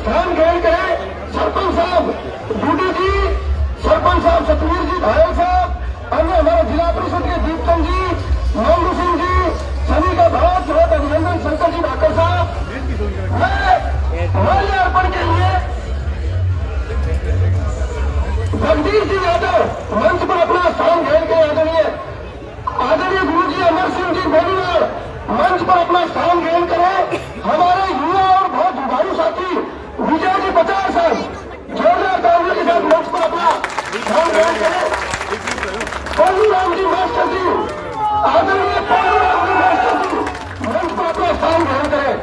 स्थान ग्रहण करें। सरपंच साहब डूडू जी, सरपंच साहब सतवीर जी घायल साहब, अन्य हमारे जिला परिषद के दीपचंद जी, मंगू सिंह जी, सभी का बहुत बहुत अभिनंदन। शंकर जी भाकर साहब, मैं माल्यार्पण के लिए जगदीश जी यादव मंच पर अपना स्थान ग्रहण करें। आदरणीय गुरु जी अमर सिंह जी बेनीवाल मंच पर अपना स्थान ग्रहण करें। हमारे युवा और बहुत जुझारू साथी विजय जी बचार साहब जोरदार तालियों के साथ मंच पर अपना स्थान ग्रहण करें। पोलू राम जी मास्टर जी, आदरणीय पोलू राम जी मास्टर जी मंच पर अपना स्थान ग्रहण करें।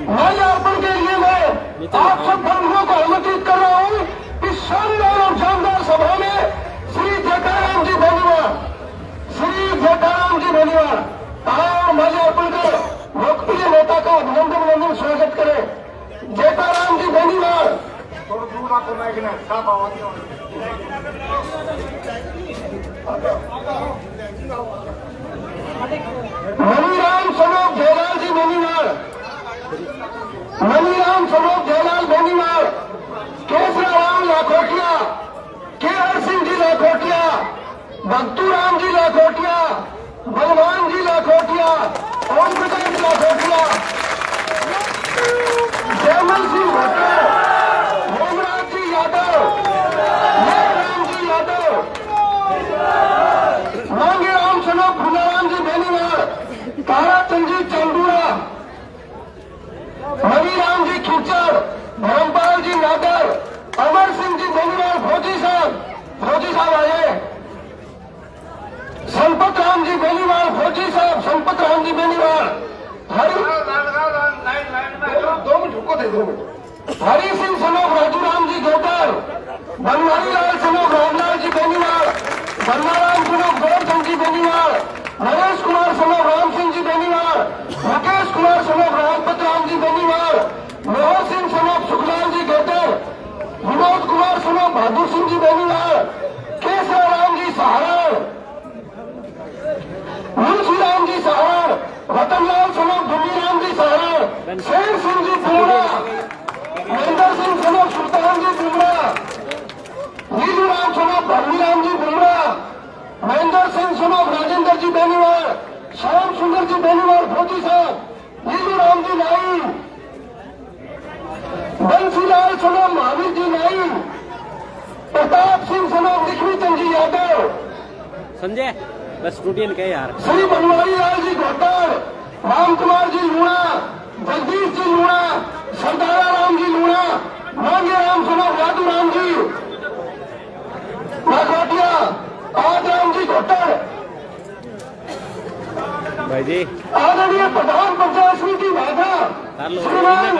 माल्यार्पण के लिए मैं आप सब बंधुओं को आमंत्रित कर रहा हूँ इस शानदार और जानदार सभा में श्री जेठाराम जी बेनीवाल, श्री जेठाराम जी बेनीवाल और माल्यार्पण कर लोकप्रिय नेता का अभिनंदन स्वागत करें। जेठाराम जी बेनीवाल मनीराम स्वरूप जयलाल जी बेनीवाल, मनीराम स्वरूप जयलाल बेनीवाल, केसराराम लाखोटिया, केआर सिंह जी लाखोटिया, भक्तूराम जी लाखोटिया, बलवान जी लाखोटिया, ओम प्रकाश लाखोटिया, जयमल सिंह भट्टर, हेमराज जी यादव, राम जी यादव, मांगे राम स्वरूप भुलाराम जी बेनीवाल, ताराचंद जी चंदूरा, हरिराम जी खिचड़, धर्मपाल जी नागर, अमर सिंह जी बेनीवाल, फौजी साहब आए, संपत राम जी बेनीवाल, फौजी साहब संपत राम जी बेनीवाल, हरि सिंह सनोफ राजूराम जी गोटर, बनवारी लाल सनोफ रामलाल जी बेनीवाल, बन्नाराम सनोफ गौरचंद जी Beniwal, Naresh Kumar son of Ram Singh ji Beniwal, Mukesh Kumar son of Rampat Ram ji Beniwal, Mohan Singh son of Sukhlal जी गोटर, विनोद कुमार सनोफ बहादुर सिंह जी बेनीवाल, केसराराम जी सहारण, मुंशीराम जी सहारण, रतनलाल सनोफ दुल्लीराम जी सहारण, शेर सिंह जी बुमरा, महेंद्र सिंह सनोफ सुल्तान जी बुमरा, नीलूराम सनोफ भरवीराम जी बुमरा, महेंद्र सिंह सनोफ राजेंद्र जी बेनीवाल, श्याम सुंदर जी बेनीवाल फौजी साहब, नीलूराम जी नाई, बंसीलाल सनोफ महावीर जी नाई, प्रताप सिंह सनोफ दिग्विजय जी यादव, संजय बस रूटीन क्या यार, श्री बनवारी लाल जी घोटाल, राम कुमार जी लूणा, जगदीश जी लूणा, सरदारा राम जी लूणा, मांगे राम सनोफ यादव राम जी लाखोटिया, आज राम जी घोटाल, भाई जी आदरणीय प्रधान पंचायत समिति वाघा श्रीमान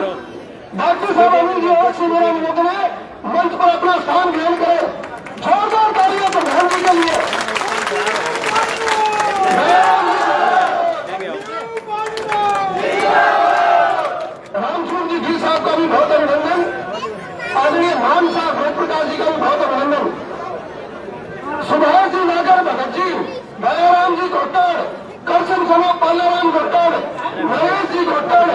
डॉक्टर साहब अनिल जी और से मेरा निवेदन है मंच पर अपना स्थान ग्रहण करें। जोरदार तालियां प्रधान जी के लिए। रामसूर जी साहब का भी बहुत अभिनंदन, आदरणीय मान साहब जयप्रकाश जी का भी बहुत अभिनंदन, सुभाष जी नागर भगत जी, दयाराम जी घोटड़, करसन सनोफ पालाराम घोटड़, नरेश जी घोटड़,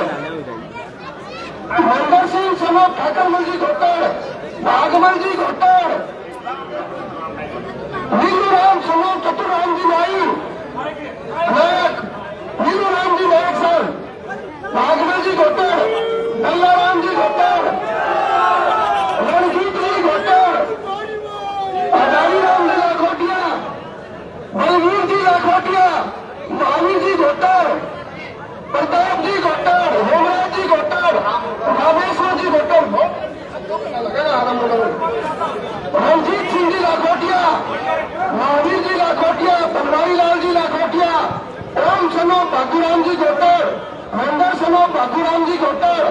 मंदर सिंह सनोफ ठाकरमल जी घोटड़, भागमल जी घोटड़, नीलूराम सनोफ चतुराम जी नाई नायक, नीलूराम जी नायक सर, भागमल जी घोटड़, दल्लाराम जी घोटड़, रणजीत जी घोटड़, आजादी राम जी लाखोटिया, बलवीर जी लाखोटिया, महावीर जी घोटड़, प्रताप जी घोटड़, हेमराज जी घोटड़, रामेश्वर जी घोटड़, रणजीत सिंह जी लाखोटिया, महावीर जी लाखोटिया, बनवारी लाल जी लाखोटिया, राम सनोफ बाबूराम जी घोटड़, मंदर सनोफ बाबूराम जी घोटड़,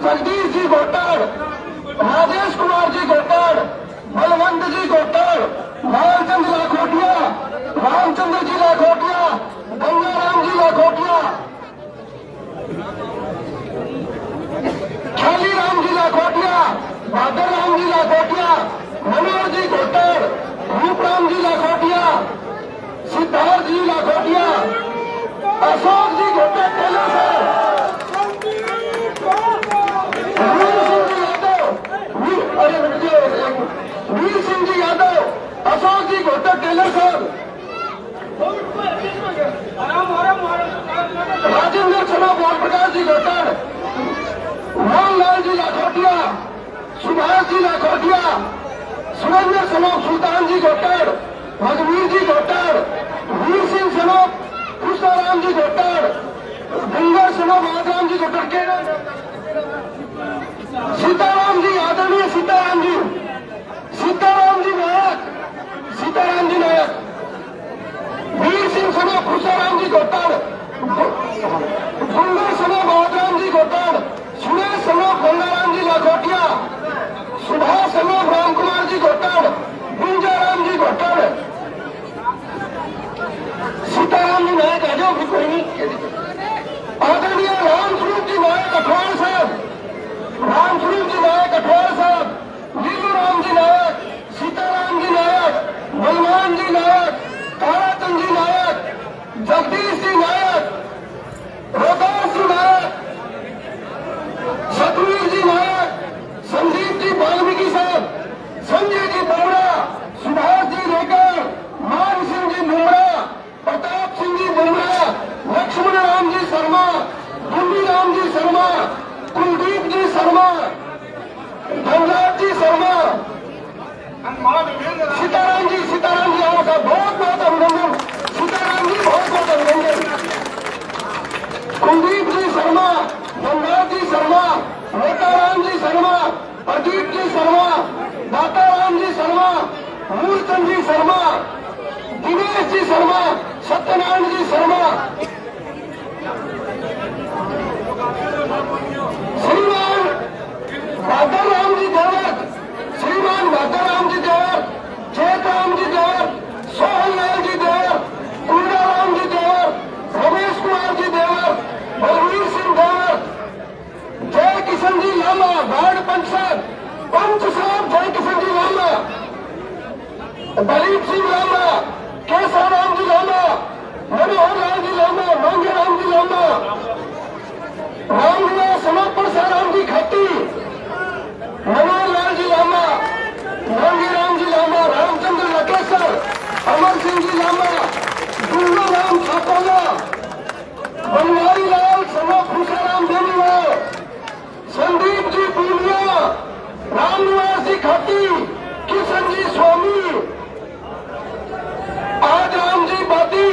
जगदीश जी घोटड़, राजेश कुमार जी घोटड़, बलवंत जी घोटड़, लालचंद लाखोटिया, रामचंद्र जी लाखोटिया, गंगाराम जी लाखोटिया, खाली राम जी लाखोटिया, बहादुर राम जी लाखोटिया, मनोहर जी घोटड़, रूपराम जी लाखोटिया, सिद्धार्थ जी लाखोटिया, अशोक जी घोटड़, टेलर सर, वीर सिंह जी वीर सिंह जी यादव, अशोक जी घोटक टेलर साहब, राजेंद्र सनोफ ओम प्रकाश जी घोटक, मोहनलाल जी लाखोटिया, सुभाष जी लाखोटिया, सुरेंद्र सनोफ सुल्तान जी घोटक, रघुवीर जी घोटक, वीर सिंह सनोफ कृष्णाराम जी घोटक, गंगा सनोफ आदराम जी घोटक के सीताराम जी, आदरणीय सीताराम जी, सीताराम जी नायक, सीताराम जी नायक, वीर सिंह सनोफ खुशाराम जी घोटक, गंगा सनोफ आदराम जी घोटक, सुरेश सनोफ गंगाराम जी लाखोटिया, सुभाष सनोफ राम कुमार जी घोटक, गुंजाराम जी घोटक, सीताराम जी नायक आ जाओ, कोई नहीं। आदरणीय रामस्वरूप जी नायक अठवाल साहब, रामस्वरूप जी नायक अठवाल साहब, लीलू राम जी नायक, सीताराम जी नायक, बलवान जी नायक, ताराचंद जी नायक, जगदीश जी नायक, रोहतास जी नायक, सतवीर जी नायक, संदीप जी वाल्मीकि साहब, संजय जी बोरा, सुभाष जी रेकर, मान सिंह जी बुमरा, प्रताप सिंह जी बुमरा, लक्ष्मण राम जी शर्मा, गुंडी राम जी शर्मा, कुलदीप जी शर्मा, धनराज जी शर्मा, सीताराम जी आओ साहब, बहुत बहुत अभिनंदन, सीताराम जी बहुत बहुत अभिनंदन, कुलदीप जी शर्मा, धनराज जी शर्मा, नेताराम जी शर्मा, प्रदीप जी शर्मा, दाताराम जी शर्मा, मूलचंद जी शर्मा, दिनेश जी शर्मा, सत्यनारायण जी शर्मा, श्रीमान भादर राम जी देवर, श्रीमान भादर राम जी देवर, जयराम जी देवर, सोहन लाल जी देवर, कुंडाराम जी देवर, रमेश कुमार जी देवर, बलवीर सिंह देवर, जय किशन जी लामा, वार्ड पंच साहब जय किशन जी लामा, दलीप सिंह लामा, केसाराम जी लामा, मनोहर लाल जी लामा, मांगे राम जी लामा, रामविलास समर्पण साराम जी खट्टी, मनोहर लाल जी लामा, मांगे राम जी लामा, रामचंद्र लकेसर, अमर सिंह जी लामा, दुर्गा राम छापोला, बनवारी लाल सनोफ खुशाराम देवीवाल, संदीप जी पूनिया, रामनिवास जी खट्टी, किशन जी स्वामी, आजराम जी बाती,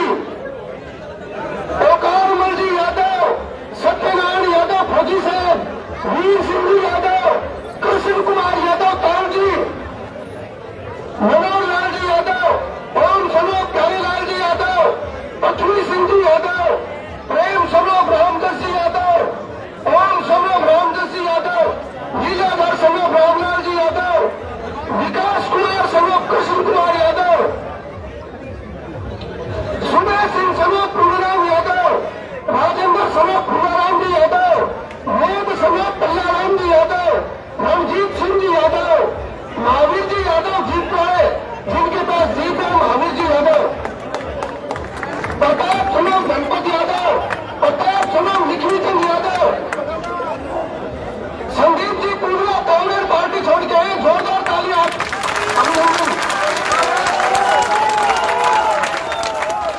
ओकारमल जी यादव, सत्यनारायण यादव फौजी साहब, वीर सिंह जी यादव, कृष्ण कुमार यादव ताल जी, मनोहर लाल जी यादव, ओम सनोफ प्यारेलाल जी यादव, पृथ्वी सिंह जी यादव, प्रेम सनोफ रामदास जी यादव, ओम सनोफ रामदास जी यादव, लीलाधर सनोफ रामलाल जी यादव, विकास Kumar son of Krishna Kumar Yadav, Sumesh Singh son of Purnaram Yadav, Rajendra son of Purnaram जी यादव, मोद सनोफ पल्लाराम जी यादव, रणजीत सिंह जी यादव, महावीर जी यादव जीत रहे, जिनके पास जीत है महावीर जी यादव, प्रताप सनोफ गणपत यादव, प्रताप सनोफ लक्ष्मीचंद यादव, संदीप जी पूर्वा कांग्रेस पार्टी छोड़ के आए, जोरदार तालियां अभिनंदन,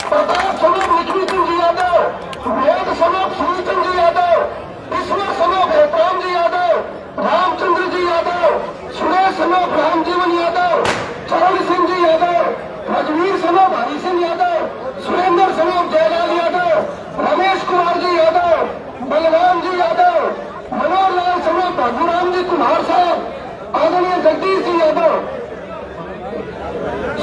प्रताप सनोफ लक्ष्मीचंद जी यादव, वेद सनोफ सूर्यचंद जी यादव, ईश्वर सनोफ हेतराम जी यादव, रामचंद्र जी यादव, सुरेश सनोफ रामजीवन यादव, चरण सिंह जी यादव, रघुवीर सनोफ हरि सिंह यादव, सुरेंद्र सनोफ जयलाल यादव, रमेश कुमार जी यादव, बलवान जी यादव, मनोहर लाल सनोफ रघुराम जी कुमार साहब, आदरणीय जगदीश जी यादव,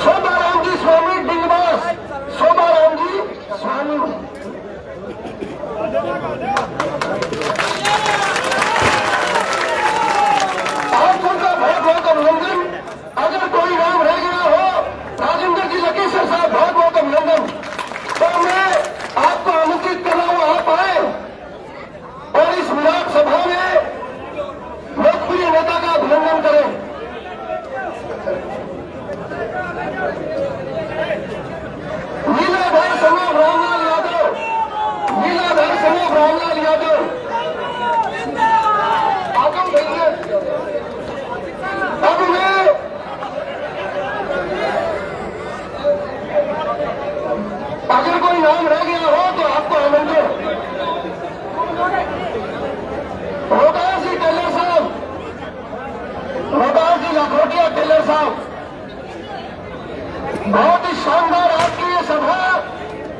शोभाराम जी स्वामी डिंगबास, शोभाराम जी स्वामी, आप सबका बहुत बहुत अभिनंदन। अगर कोई नाम रह गया हो, राजेंद्र जी लकेसर साहब बहुत बहुत अभिनंदन। तो मैं आपको आमंत्रित कर रहा हूं, आप आए और इस विराट सभा में लोकप्रिय नेता का साहब, बहुत ही शानदार आपकी ये सभा,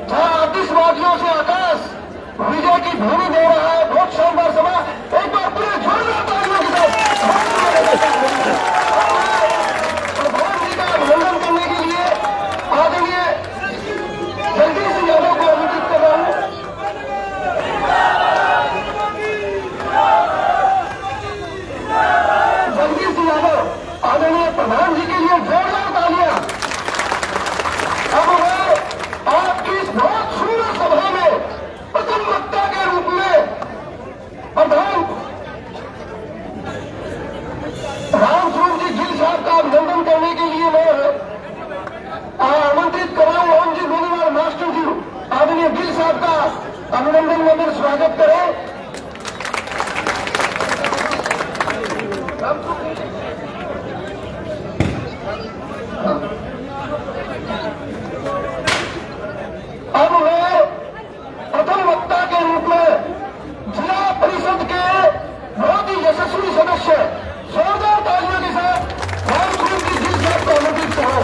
जहां आतिशबाजियों से आकाश विजय की ध्वनि दे रहा है। बहुत शानदार सभा, एक बार पूरे जोरदार तालियों के साथ भगवान जी का अभिनंदन करने के लिए आदरणीय जगदीश सिंह यादव को आमंत्रित कर रहा हूं। जगदीश सिंह यादव आदरणीय प्रधान जी के लिए जोरदार तालियां। अब मैं आपकी इस बहुत सुंदर सभा में प्रथम वक्ता के रूप में प्रधान रामस्वरूप जी गिल साहब का अभिनंदन करने के लिए मैं आमंत्रित कर रहा हूं। राम जी गोलीवाल मास्टर जी आदरणीय गिल साहब का अभिनंदन में स्वागत करें। अब मैं प्रथम वक्ता के रूप में जिला परिषद के बहुत ही यशस्वी सदस्य जोरदार तालियों के साथ रामस्वरूप जी गिल साहब को आमंत्रित करो।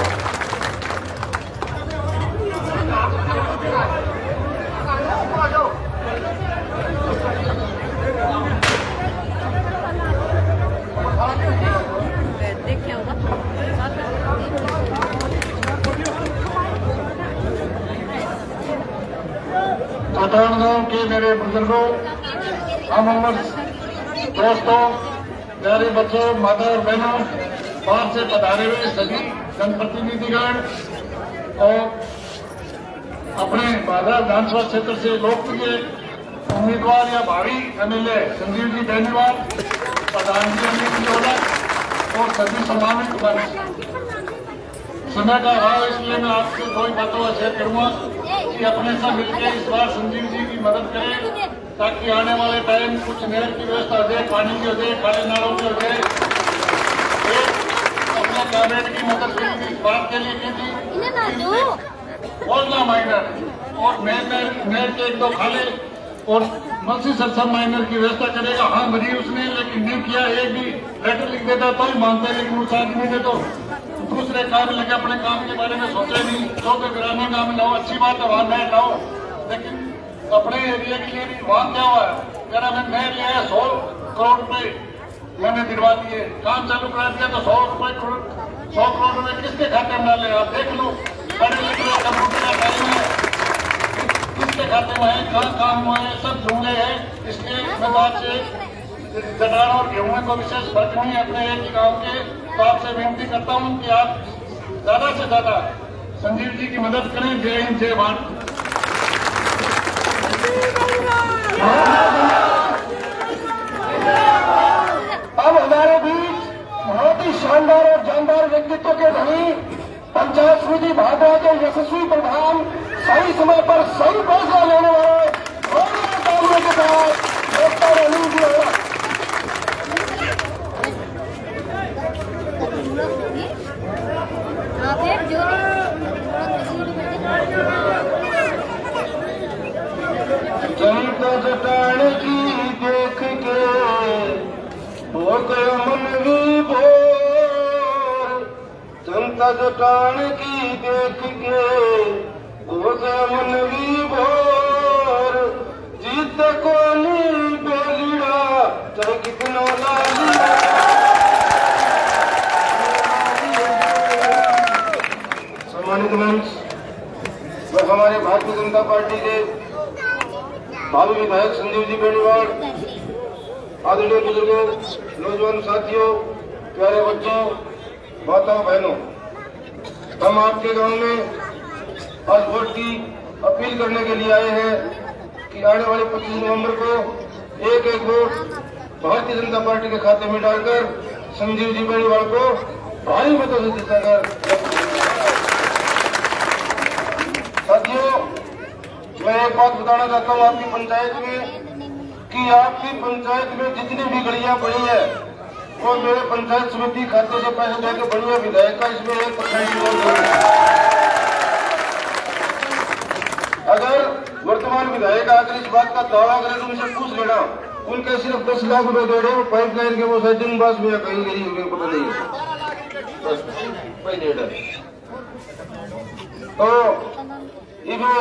चट्टान गांव के मेरे बुजुर्गों, हम उम्र दोस्तों, प्यारे बच्चों, माता और बहनों, बाहर से पधारे हुए सभी जनप्रतिनिधिगण और अपने बाधा विधानसभा क्षेत्र से लोकप्रिय उम्मीदवार या भावी एमएलए संजीव जी बेनीवाल, प्रधान जी अमित जी ओलक और सभी सम्मानित मंच। समय का अभाव, इसलिए मैं आपसे दो ही बातों का शेयर करूंगा कि अपने साथ मिलकर इस बार संजीव जी की मदद करें, ताकि आने वाले टाइम कुछ नहर की व्यवस्था हो जाए, पानी की हो जाए, खाली नालों की हो जाए। अपने कैबिनेट की मदद करेगी, इस बात के लिए की थी बोलना माइनर और नहर के एक दो खाले और मल्सी सरसा माइनर की व्यवस्था करेगा। हाँ मरी उसने, लेकिन नहीं किया। एक भी लेटर लिख देता तो ही मानते, लेकिन उस आदमी ने तो दूसरे काम लगे, अपने काम के बारे में सोचे नहीं। चौथे ग्रामीण काम लाओ, अच्छी बात है, वहां नहर लाओ, लेकिन अपने एरिया के लिए भी वहां क्या हुआ है? कह रहा मैं नहर लिया 100 करोड़ रुपए मैंने दिलवा दिए, काम चालू करा दिया, तो 100 करोड़ रुपए किसके खाते में डाले? आप देख लो, पढ़े लिखे लोग कंप्यूटर का टाइम है, किसके खाते में है, कहाँ काम हुआ है, सब ढूंढे हैं। इसलिए मैं आपसे चट्टान और गेहूं को विशेष फर्क नहीं है अपने एक ही गाँव के, तो आपसे विनती करता हूँ कि आप ज्यादा से ज्यादा संजीव जी की मदद करें। जय हिंद, जय भारत। अब हमारे बीच बहुत ही शानदार और जानदार व्यक्तित्व के धनी पंचायत समिति भागवा के यशस्वी प्रधान, सही समय पर सही फैसला लेने वाले तालियों के साथ डॉक्टर अनिल जी होगा। जनता चट्टान की देख के हो गया मन विभोर, जनता चट्टान की देख के हो गया मन विभोर। जीत को नहीं बेलिया चाहे कितना लालिया। सम्मानित मंच, मैं हमारे भारतीय जनता पार्टी के भावी विधायक संजीव जी बेनीवाल, आदरणीय बुजुर्गों, नौजवान साथियों, प्यारे बच्चों, माताओं बहनों, हम आपके गांव में आज वोट की अपील करने के लिए आए हैं कि आने वाले 25 नवंबर को एक एक वोट भारतीय जनता पार्टी के खाते में डालकर संजीव जी बेनीवाल को भारी मतों से जिताकर। साथियों, मैं एक बात बताना चाहता हूँ आपकी पंचायत में कि आपकी पंचायत में जितनी भी गलियां पड़ी है वो मेरे पंचायत समिति खाते से पैसे देकर बढ़िया विधायक का इसमें 1% अगर वर्तमान विधायक आकर इस बात का दावा करें तो उनसे पूछ लेना, उनके सिर्फ 10 लाख रुपए दे रहे पाइपलाइन के, वो शायद दिन बास में कहीं गई, उनको पता नहीं है। बस वही डेट है। तो इवे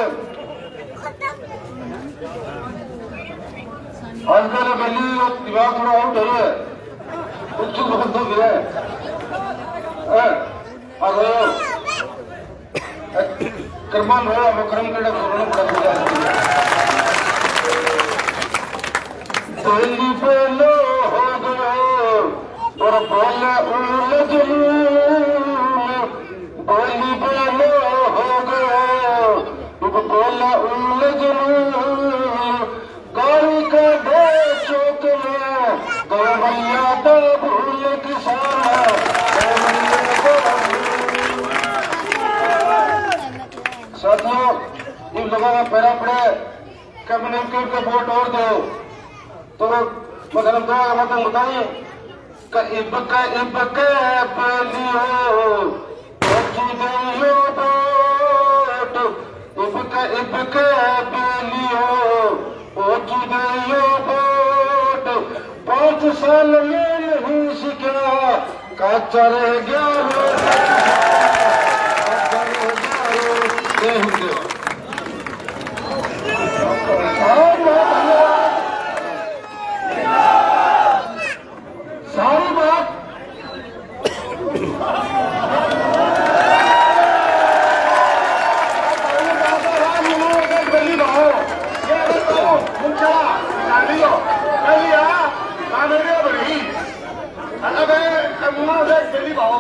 आजकल गली दिमाग थोड़ा आउट है, कुछ बहुत तो गिरा है। अगर कर्मान हो वो कर्म के कोरोना पड़ा दिया दिल्ली पे लो हो गए और बोला उलझ बोली पे लो हो गए बोला उलझ गाड़ी का दो चौक में गवैया तो भूल किसान साथियों इन लोगों का पैरा पड़े कम्युनिकेट का वोट और दो तो मतलब दो मतलब बताइए इबके पेलियो वोट इबके पेलियो वोट 5 साल में नहीं सीखा कच्चा रह गया सारी बात गली भाव गली भाव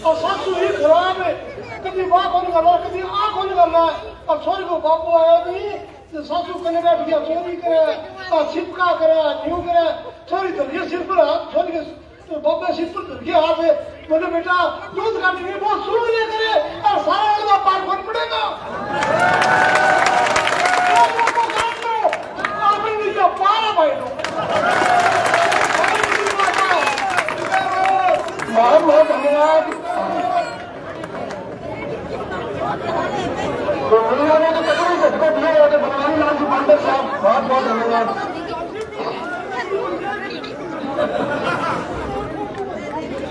और सासू ही खराब है, कभी वाह कौन करना कभी आ कौन करना। अब छोरी को बापू आया नहीं सासू करने बैठ गया, चोरी करे छिपका करे न्यू करे, छोरी धर गया सिर पर हाथ, छोरी के बापे सिर पर धर गया हाथ है। बोले बेटा दूध काटने में बहुत शुरू नहीं करे और सारा आदमी पार कौन पड़ेगा पारा भाई बहुत बहुत धन्यवाद। तो ने तो कभी झटका दिया है भगवान लाल जी पांडे साहब बहुत बहुत धन्यवाद।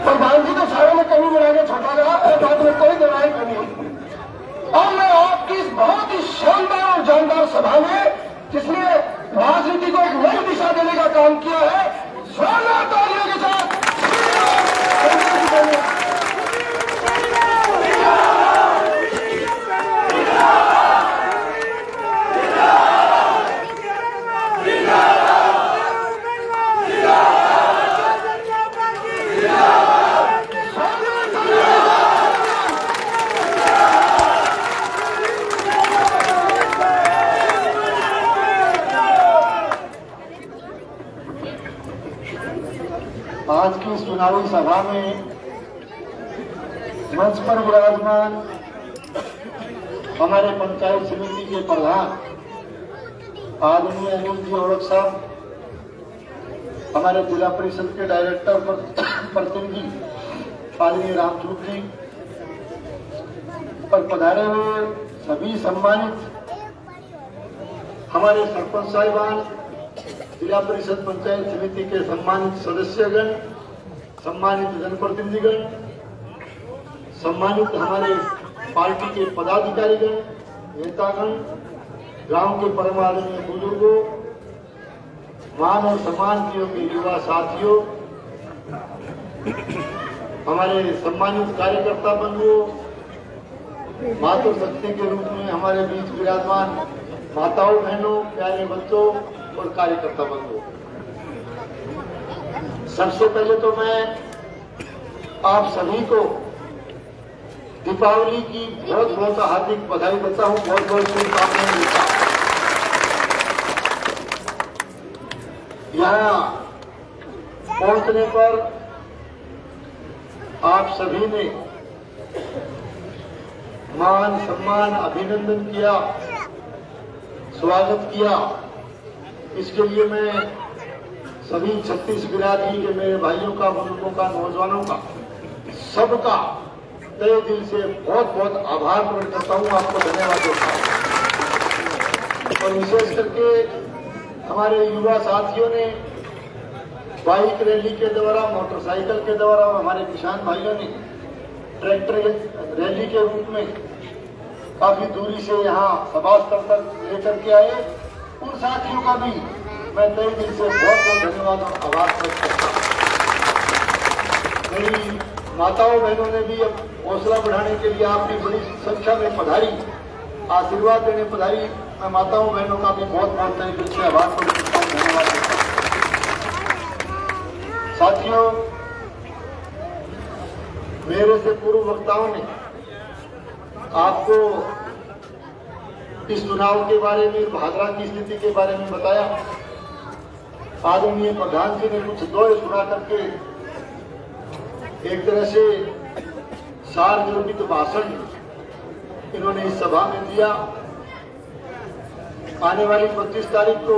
प्रधान जी तो सारे में कमी बनाएंगे छोटा लगा बात में कोई दवाई नहीं। और मैं आपकी इस बहुत ही शानदार और जानदार सभा में जिसने राजनीति को एक नई दिशा देने का काम किया है, जोरदार तालियों के साथ आज की चुनावी सभा में मंच पर विराजमान हमारे पंचायत समिति के प्रधान आदरणीय अनिल जी औरक साहब, हमारे जिला परिषद के डायरेक्टर प्रतिनिधि आदरणीय रामचूक जी पर पधारे हुए सभी सम्मानित हमारे सरपंच साहिबान, जिला परिषद पंचायत समिति के सम्मानित सदस्यगण, सम्मानित जनप्रतिनिधिगण, सम्मानित हमारे पार्टी के पदाधिकारीगण, नेतागण, गांव के परम आदरणीय बुजुर्गों, मान और सम्मान के युवा साथियों, हमारे सम्मानित कार्यकर्ता बंधुओं, मातृ शक्ति के रूप में हमारे बीच विराजमान माताओं बहनों, प्यारे बच्चों और कार्यकर्ता बंधुओं, सबसे पहले तो मैं आप सभी को दीपावली की बहुत बहुत हार्दिक बधाई देता हूं, बहुत बहुत शुभकामनाएं देता हूं। यहाँ पहुंचने पर आप सभी ने मान सम्मान अभिनंदन किया, स्वागत किया, इसके लिए मैं सभी 36 बिरादरी के मेरे भाइयों का, बुजुर्गों का, नौजवानों का, सबका तहे दिल से बहुत बहुत आभार प्रकट करता हूं, आपको धन्यवाद देता हूं। और विशेष करके हमारे युवा साथियों ने बाइक रैली के द्वारा, मोटरसाइकिल के द्वारा, और हमारे किसान भाइयों ने ट्रैक्टर रैली के रूप में काफी दूरी से यहाँ सभा स्थल तक लेकर के आए। उन साथियों का भी मैं तहे दिल से बहुत बहुत धन्यवाद और आभार व्यक्त करता हूँ। मेरी माताओं बहनों ने भी अब हौसला बढ़ाने के लिए आपकी बड़ी संख्या में पधारी, आशीर्वाद देने पधारी। मैं माताओं बहनों का भी बहुत बहुत तहे दिल से आभार व्यक्त करता हूँ, धन्यवाद करता हूँ। साथियों, मेरे से पूर्व वक्ताओं ने आपको इस चुनाव के बारे में, भादरा की स्थिति के बारे में बताया। आदरणीय प्रधान जी ने कुछ दोहे सुना करके एक तरह से सार्वजनिक भाषण इन्होंने इस सभा में दिया। आने वाली 25 तारीख को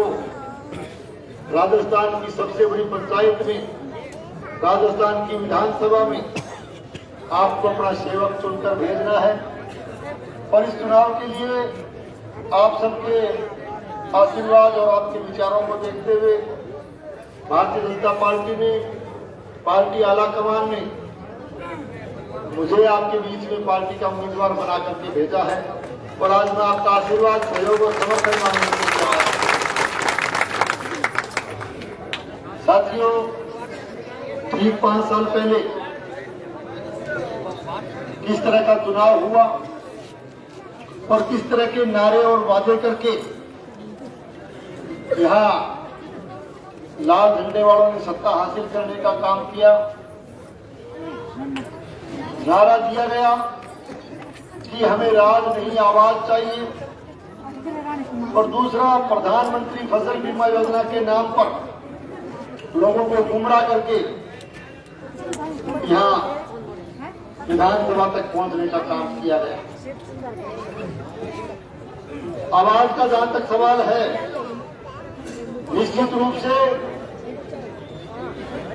राजस्थान की सबसे बड़ी पंचायत में, राजस्थान की विधानसभा में आपको अपना सेवक चुनकर भेजना है। और इस चुनाव के लिए आप सबके आशीर्वाद और आपके विचारों को देखते हुए भारतीय जनता पार्टी ने, पार्टी आला कमान ने मुझे आपके बीच में पार्टी का उम्मीदवार बना करके भेजा है। और आज मैं आपका आशीर्वाद, सहयोग और समर्थन मांगने के लिए आया। साथियों, ठीक 5 साल पहले किस तरह का चुनाव हुआ और किस तरह के नारे और वादे करके यहाँ लाल झंडे वालों ने सत्ता हासिल करने का काम किया। नारा दिया गया कि हमें राज नहीं आवाज चाहिए, और दूसरा प्रधानमंत्री फसल बीमा योजना के नाम पर लोगों को गुमराह करके यहाँ विधानसभा तक पहुंचने का काम किया गया। आवाज का जहां तक सवाल है, निश्चित रूप से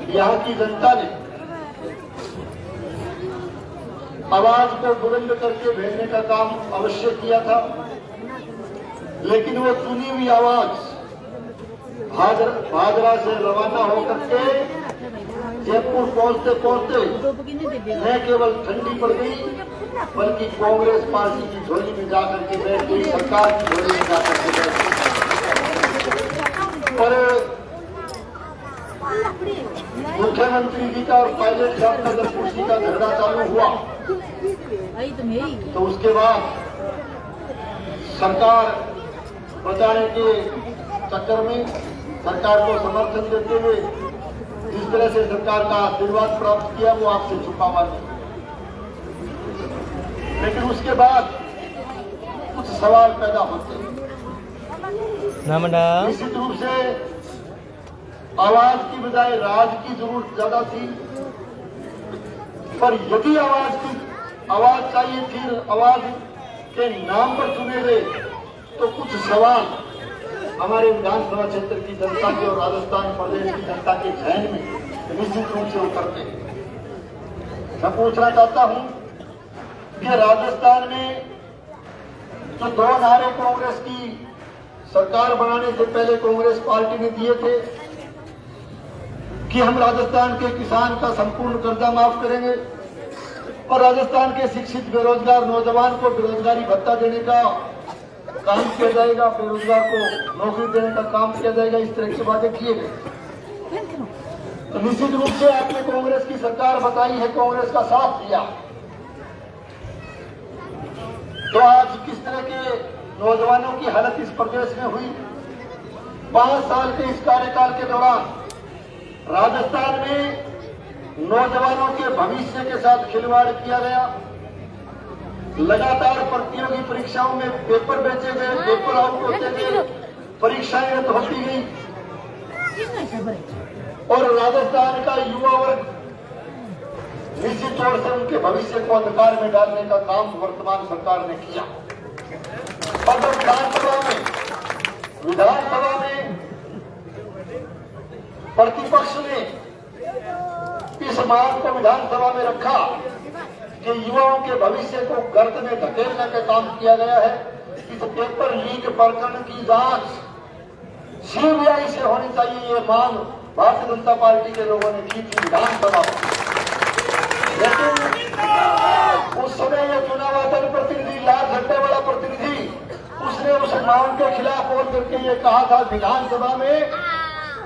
यहाँ की जनता ने आवाज को बुलंद करके भेजने का काम अवश्य किया था। लेकिन वो चुनी हुई आवाज भादरा से रवाना होकर के जयपुर पहुंचते पहुंचते न केवल ठंडी पड़ गई, बल्कि कांग्रेस पार्टी की झोली में जाकर के बैठ गई, सरकार की झोली में जाकर के बैठ गई। और मुख्यमंत्री जी का और पायलट साहब का जब कुर्सी का झगड़ा चालू हुआ, तो उसके बाद सरकार बचाने के चक्कर में, सरकार को समर्थन देते हुए जिस तरह से सरकार का आशीर्वाद प्राप्त किया, वो आपसे छुपा हुआ नहीं। लेकिन उसके बाद कुछ सवाल पैदा होते हैं। निश्चित रूप से आवाज की बजाय राज की जरूरत ज्यादा थी, पर यदि आवाज चाहिए थी, आवाज के नाम पर चुने गए, तो कुछ सवाल हमारे विधानसभा क्षेत्र की जनता के और राजस्थान प्रदेश की जनता के जहन में निश्चित रूप से उतरते। मैं पूछना चाहता हूं कि राजस्थान में जो 2 नारे कांग्रेस की सरकार बनाने से पहले कांग्रेस पार्टी ने दिए थे कि हम राजस्थान के किसान का संपूर्ण कर्जा माफ करेंगे और राजस्थान के शिक्षित बेरोजगार नौजवान को बेरोजगारी भत्ता देने का काम किया जाएगा, बेरोजगार को नौकरी देने का काम किया जाएगा, इस तरह की बातें किए गए। तो निश्चित रूप से आपने कांग्रेस की सरकार बताई है, कांग्रेस का साथ दिया। तो आज किस तरह के नौजवानों की हालत इस प्रदेश में हुई। 5 साल के इस कार्यकाल के दौरान राजस्थान में नौजवानों के भविष्य के साथ खिलवाड़ किया गया। लगातार प्रतियोगी परीक्षाओं में पेपर बेचे गए, पेपर आउट होते गए, परीक्षाएं रद्द होती गई और राजस्थान का युवा वर्ग निश्चित तौर से उनके भविष्य को अंधकार में डालने का काम वर्तमान सरकार ने किया। और विधानसभा में प्रतिपक्ष ने इस मांग को विधानसभा में रखा कि युवाओं के भविष्य को गर्त में धकेलने का काम किया गया है, इस पेपर लीक प्रकरण की जांच सीबीआई से होनी चाहिए, ये मांग भारतीय जनता पार्टी के लोगों ने की थी विधानसभा में। लेकिन उस समय ये चुनाव आयोग प्रतिनिधि, लाल झंडे वाला प्रतिनिधि, उसने उस मांग के खिलाफ बोल करके ये कहा था विधानसभा में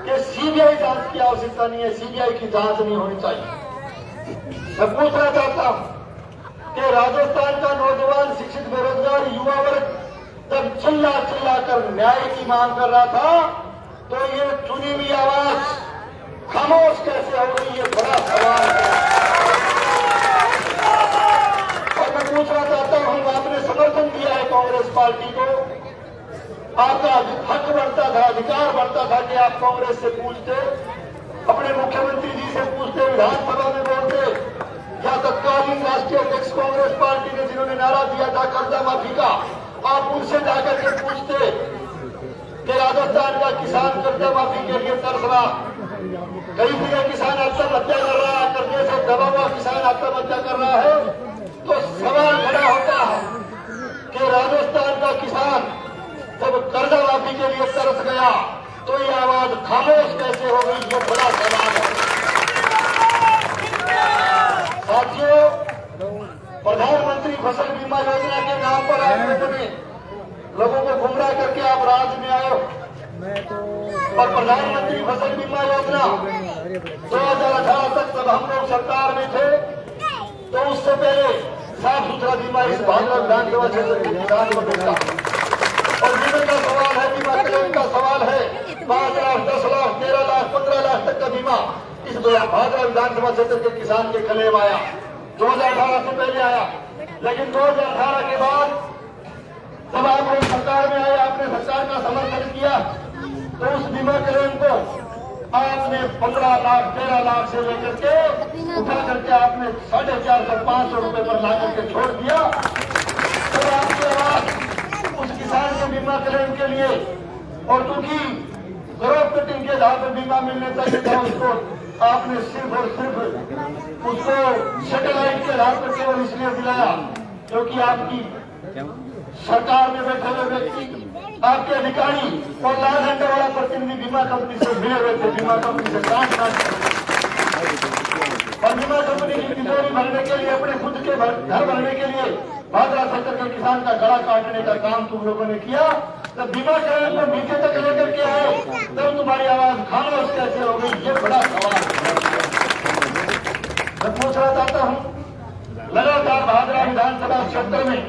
कि सीबीआई जांच की आवश्यकता नहीं है, सीबीआई की जांच नहीं होनी चाहिए। मैं पूछना चाहता हूं कि राजस्थान का नौजवान शिक्षित बेरोजगार युवा वर्ग जब चिल्ला चिल्ला कर न्याय की मांग कर रहा था, तो ये चुनी हुई आवाज खामोश कैसे हो गई, ये बड़ा सवाल है। और मैं पूछना चाहता हूं, आपने समर्थन दिया है कांग्रेस पार्टी को, आपका हक बनता था, अधिकार बनता था कि आप कांग्रेस से पूछते, अपने मुख्यमंत्री जी से पूछते, विधानसभा में बोलते, या तत्कालीन राष्ट्रीय अध्यक्ष कांग्रेस पार्टी ने जिन्होंने नारा दिया था कर्जा माफी का, आप उनसे जाकर के पूछते कि राजस्थान का किसान कर्जा माफी के लिए तरस रहा, कई जगह किसान आत्महत्या कर रहा है, कर्जे से दबा हुआ किसान आत्महत्या कर रहा है, तो सवाल खड़ा होता है कि राजस्थान का किसान जब कर्जा माफी के लिए तरस गया तो ये आवाज खामोश कैसे हो गई, ये बड़ा सवाल है। साथियों, प्रधानमंत्री फसल बीमा योजना के नाम पर आप लोगों को गुमराह करके आप राज में आए हो, और प्रधानमंत्री फसल बीमा योजना 2018 तक जब हम लोग सरकार में थे तो उससे पहले साफ सुथरा बीमा इस भाजपा विधानसभा क्षेत्र के किसान को मिलता, और बीमे का सवाल है, बीमा क्लेम का सवाल है, 5 लाख 10 लाख 13 लाख 15 लाख तक का बीमा इस भाजपा विधानसभा क्षेत्र के किसान के क्लेम आया, 2018 से पहले आया। लेकिन 2018 के बाद जब आप लोग सरकार में आए, आपने सरकार का समर्थन किया, तो उस बीमा क्लेम को आपने 15 लाख 13 लाख से लेकर के उठा करके आपने 450-500 रुपए पर ला करके छोड़ दिया। तो आपकी आवाज उस किसान के बीमा क्लेम के लिए, और क्योंकि ग्रोथ कटिंग के आधार पर बीमा मिलने चाहिए था, उसको आपने सिर्फ और सिर्फ उसको सैटेलाइट के आधार पर केवल इसलिए दिलाया क्योंकि आपकी सरकार में बैठे हुए व्यक्ति, आपके अधिकारी और लाल झंडे वाला प्रतिनिधि बीमा कंपनी से मिले हुए थे, बीमा कंपनी से काट और बीमा कंपनी की तिजोरी भरने के लिए, अपने खुद के घर भरने के लिए भादरा क्षेत्र के किसान का गला काटने का काम तुम लोगों ने किया। जब बीमा क्लेम को नीचे तक लेकर के आए तब तुम्हारी आवाज खामोश कैसे हो गई, ये बड़ा सवाल है। मैं पूछना चाहता हूँ, लगातार भादरा विधानसभा क्षेत्र में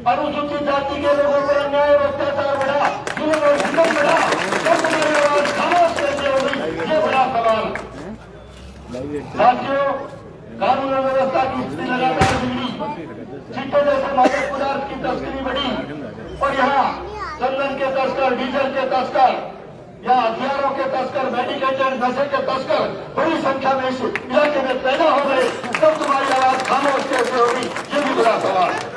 अनुसूचित जाति के लोगों पर अन्याय और अत्याचार बढ़ा, जुल्म और सितम बढ़ा, तब तुम्हारी आवाज खामोश कैसे हो गई, ये बड़ा सवाल है। साथियों, कानून और व्यवस्था की स्थिति लगातार बिगड़ी, चिट्टे जैसे मादक पदार्थ की तस्करी बढ़ी, और यहाँ चंदन के तस्कर, डीजल के तस्कर या हथियारों के तस्कर, मेडिकेटेड नशे के तस्कर बड़ी संख्या में इस इलाके में पैदा हो गए, तब तुम्हारी आवाज खामोश कैसे होगी, ये भी बड़ा सवाल है।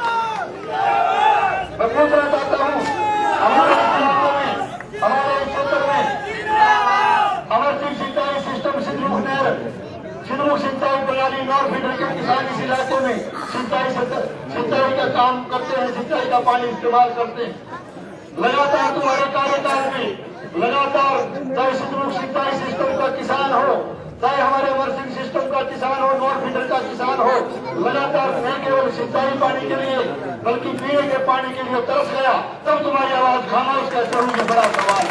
मैं पूछना चाहता हूँ, हमारे इलाके में, हमारे क्षेत्र में अमरसिंह सिंचाई सिस्टम, सिंधु सिंचाई प्रणाली, नॉर्थ फीडर के किसान इस इलाके में सिंचाई का काम करते हैं, सिंचाई का पानी इस्तेमाल करते हैं। लगातार तुम्हारे कार्यकाल में लगातार चाहे सिंधु सिंचाई सिस्टम का किसान हो, चाहे हमारे अमरसिंह सिस्टम का किसान हो, नॉर्थ फीडर का किसान हो, लगातार न केवल सिंचाई पानी के लिए बल्कि पीने के पानी के लिए तरस गया, तब तुम्हारी आवाज खामोश कैसे हुई, बड़ा सवाल।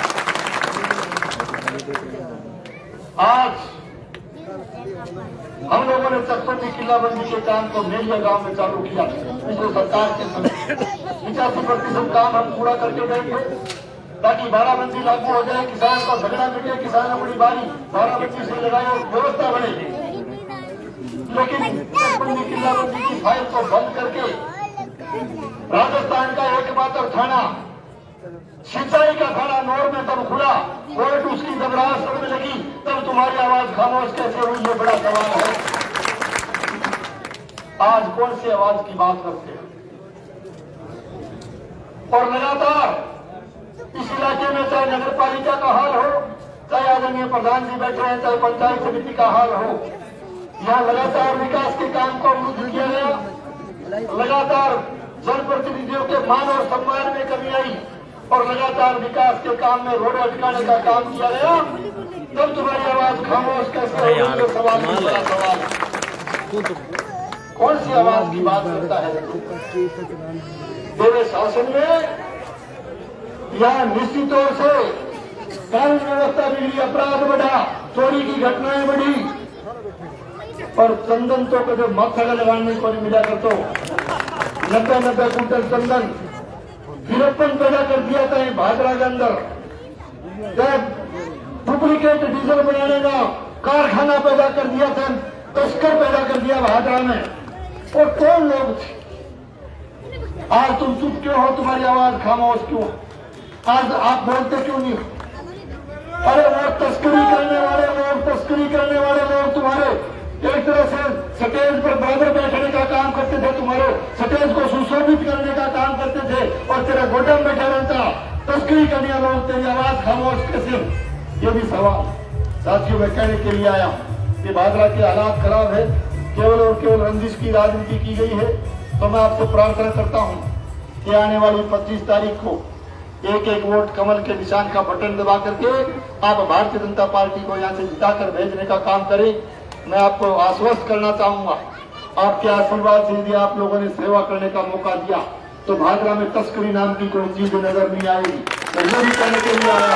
आज हम लोगों ने चकपटी किलाबंदी के काम को मेलिया गांव में चालू किया पिछले सरकार के समय। 85% काम हम पूरा करके गए थे ताकि 12बंदी लागू हो जाए, किसान का झगड़ा मिटे, किसान अपनी बारी 12बंदी से लगाए और व्यवस्था बने। लेकिन चकबंदी किलाबंदी की फाइल को बंद करके राजस्थान का एकमात्र थाना, सिंचाई का थाना नौर में तब खुला, कोर्ट उसकी जब राह समझ लगी, तब तुम्हारी आवाज खामोश कैसे हुई, ये बड़ा सवाल है। आज कौन सी आवाज की बात करते हैं? और लगातार इस इलाके में चाहे नगर पालिका का हाल हो, चाहे आदरणीय प्रधान जी बैठे हैं, चाहे पंचायत समिति का हाल हो, यहाँ लगातार विकास के काम को अवरुद्ध किया गया। लगातार जनप्रतिनिधियों के मान और सम्मान में कमी आई और लगातार विकास के काम में रोड अटकाने का काम किया गया, तब तुम्हारी आवाज खामोश कैसे हो गई? ये सवाल है, बड़ा सवाल है। कौन सी आवाज की बात करता है? तेरे शासन में यहाँ निश्चित तौर से कानून व्यवस्था बिगड़ी, अपराध बढ़ा, चोरी की घटनाएं बढ़ी, और चंदन तो कभी माथा लगाने को नहीं मिला कर तो 90 कुंटल चंदन वीरप्पन पैदा कर दिया था भादरा के अंदर। डुप्लीकेट डीजल बनाने का कारखाना पैदा कर दिया था, तस्कर पैदा कर दिया भादरा में। और कौन लोग थे? आज तुम चुप क्यों हो? तुम्हारी आवाज खामोश क्यों? आज आप बोलते क्यों नहीं हो? अरे वो तस्करी करने वाले लोग तुम्हारे एक तरह से स्टेज पर बराबर बैठने का काम करते थे, तुम्हारे स्टेज को सुशोभित करने का काम करते थे, और तेरा गोदाम बैठा रहता तस्करी करने वाले लोग, तेरी आवाज खामोश कैसे? ये भी सवाल साथियों मैं कहने के लिए आया हूँ कि भादरा के हालात खराब है, केवल और केवल रंजिश की राजनीति की गई है। तो मैं आपसे प्रार्थना करता हूँ कि आने वाली 25 तारीख को एक एक वोट कमल के निशान का बटन दबा करके आप भारतीय जनता पार्टी को यहाँ से जिताकर भेजने का काम करें। मैं आपको आश्वस्त करना चाहूंगा, आपके आशीर्वाद से यदि आप लोगों ने सेवा करने का मौका दिया तो भादरा में तस्करी नाम की कोई चीज नजर नहीं आएगी। तो ये भी कहने के लिए आया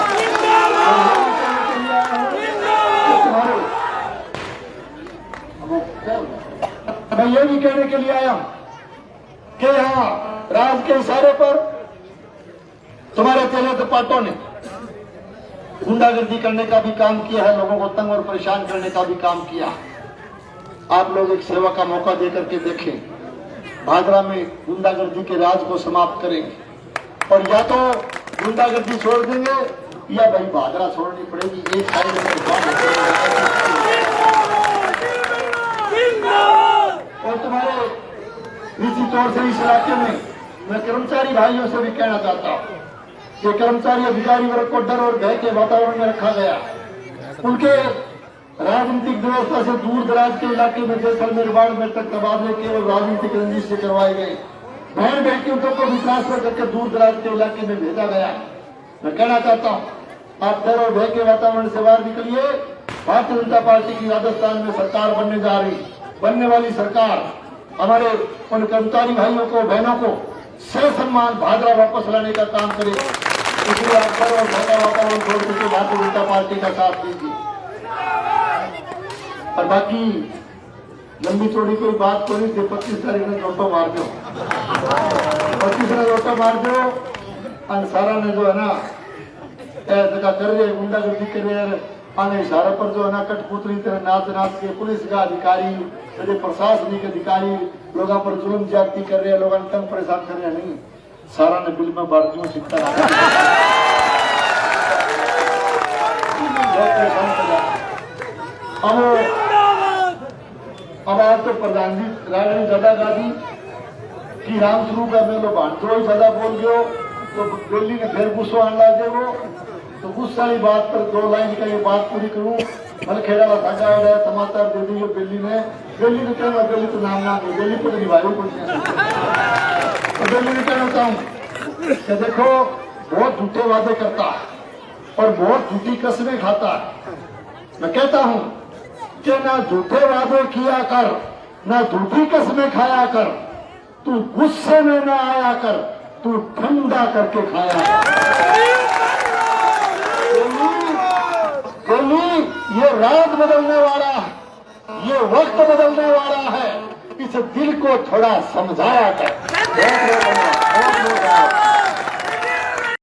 मैं ये भी कहने के लिए आया कि यहाँ राज के इशारे पर तुम्हारे तेले दपाटों ने गुंडागर्दी करने का भी काम किया है, लोगों को तंग और परेशान करने का भी काम किया। आप लोग एक सेवा का मौका दे करके देखें, भादरा में गुंडागर्दी के राज को समाप्त करेंगे, और या तो गुंडागर्दी छोड़ देंगे या भाई भादरा छोड़नी पड़ेगी। एक साइड में और तुम्हारे निश्चित तौर से इस इलाके में मैं कर्मचारी भाइयों से भी कहना चाहता हूँ कि कर्मचारी अधिकारी वर्ग को डर और भय के वातावरण में रखा गया। उनके राजनीतिक व्यवस्था से दूर दराज के इलाके में जैसलमेर बाड़मेर तक तबादले केवल राजनीतिक रंजिश से करवाए गए। बहन बेटियों को भी ट्रांसफर करके दूर दराज के इलाके में भेजा गया। मैं कहना चाहता हूँ आप डर और भय के वातावरण से बाहर निकलिए। भारतीय जनता पार्टी की राजस्थान में सरकार बनने जा रही, बनने वाली सरकार हमारे उन कर्मचारी भाइयों को बहनों को सह सम्मान भादरा वापस लाने का काम करे। इसलिए आप डर और भय का वातावरण छोड़ करके भारतीय जनता पार्टी का साथ दीजिए। और बाकी लंबी चौड़ी कोई बात को नहीं, 25 तारीख में लोटो मार दो, 25 में लोटो मार दो। अंसारा ने जो है ना जगह कर रहे गुंडागर्दी कर रहे आने इशारे पर जो है ना कठपुतली तरह नाच नाच के पुलिस का अधिकारी, प्रशासनिक अधिकारी लोगों पर जुल्म ज्यादती कर रहे हैं, लोगों तंग परेशान कर रहे हैं। नहीं, सारा ने बिल में भारतीयों सीखता अब आज तो प्रधानमंत्री रानी दादा गांधी की राम शुरू कर लो भांडो ज्यादा बोल गयो तो दिल्ली ने फिर गुस्सा आने लगे। वो तो गुस्सा वाली बात पर 2 लाइन का ये बात पूरी करूं। मैंने खेड़ा साझा हो रहा है समाचार दे दी दिल्ली ने कहना, दिल्ली तो नाम ना दे, दिल्ली को निभाई पड़ते हैं। तो दिल्ली में कहना चाहूँ कि देखो बहुत झूठे वादे करता है और बहुत झूठी कसमें खाता है। मैं कहता हूँ कि ना झूठे वादे किया कर, ना झूठी कसमें खाया कर, तू गुस्से में ना आया कर, तू ठंडा करके खाया कर। ये रात बदलने वाला है, ये वक्त बदलने वाला है, इस दिल को थोड़ा समझाया कर।